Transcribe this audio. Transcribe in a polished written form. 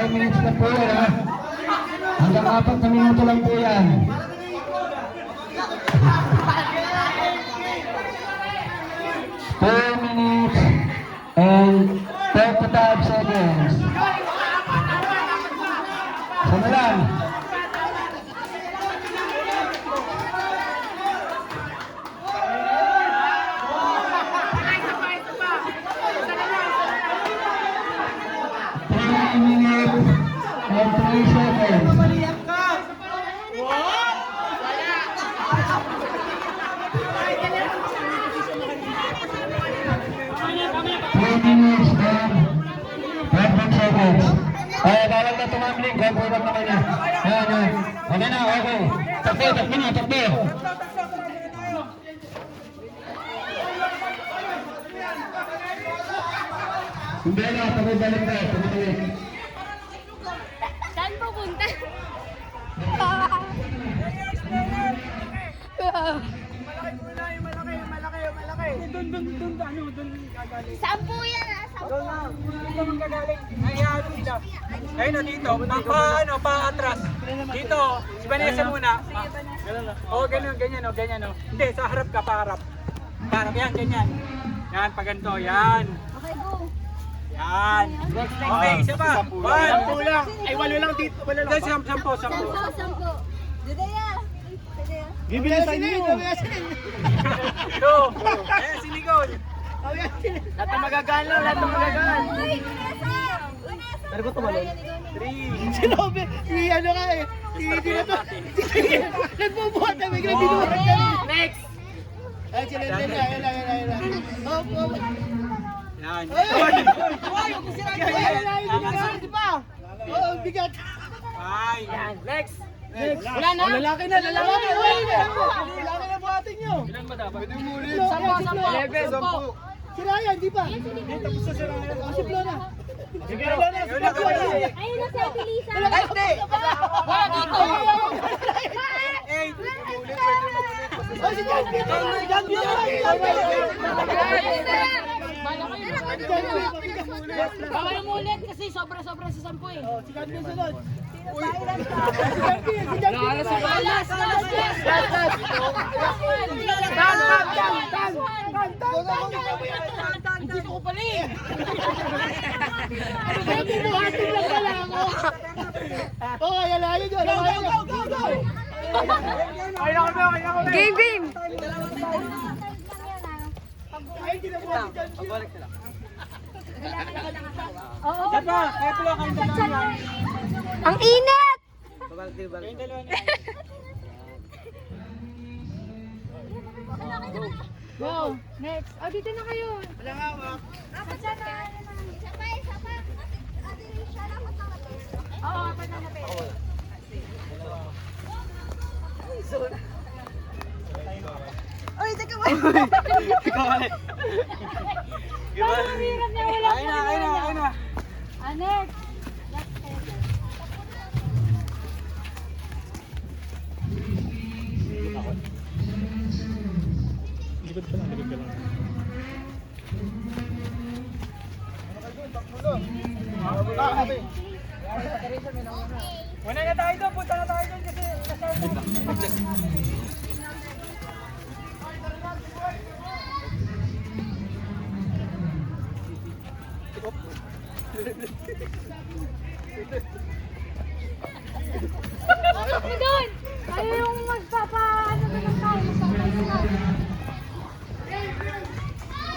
5 minutes na po yan ha. Hanggang 4 na minuto lang po yan. 4 minutes and 35 seconds. Sana lang. And 3 seconds. 3 minutes and 15 seconds. Ay, bawal na tumambling. Gagawin lang naman niya. Ayan, ayan. Okay na, okay. Takbo na, takbo. Hindi na, pabalik na, pabalik. Saan pupunta? Saan po yan ah? Saan po? Ayun na dito, pa-atras. Dito, si Vanessa muna. Oo, ganyan, ganyan. Hindi, sa harap ka, paharap. Paharap, yan, ganyan. Yan, pag ganito, yan. Okay, go. Yan. Okay, isa pa. 1, 2 lang. Ay, 8 lang dito. 10. 10. Sampo. Didaya. Bibili sa inyo. 2. Ayan, silikon. Lahat na magagaan lang, lahat na magagaan. Uy, Vanessa! Pero ko tumalon. 3. Sinabi, ano ka eh. Hindi na to. Nagbubuhat na bigla binuhat ka. Next. Ay, sila na. Oh. Yan. Oh, bigat. Ay. Next. Wala na? Lalaki na. Lalaki na buhatin nyo. Ilan ba dapat? Pwede mo ulit. 10. Si Ryan, di ba? Tapos sa si Ryan. Si Flora. Sige, Flora. Ayun na si Ate Lisa. Wala dito. 8. Oh, si Janvi. Janvi Baka yung ulit kasi sobra-sobra sa 10 eh. si Janvi sunod. Hindi ko pala eh. Buhatin lang pala ako. Oh, alayo nyo. Go. Game! Ay, ginabuhat si Janvi. Balik sila. Oo. Diba? Kaya tuwa kang dalawa. Ang init! Kayong dalawa na. Go! Next! Oh, dito na kayo. Walang hawak. Isa pa. Ate Lisa, dapat nakatay. Oo, pananapin. Uy, teka mo. Ikaw ulit. Parang hirap na wala. Ayun na. Ah, next! Una na tayo doon, punta na tayo doon kasi Doon! Ayaw yung magpapa...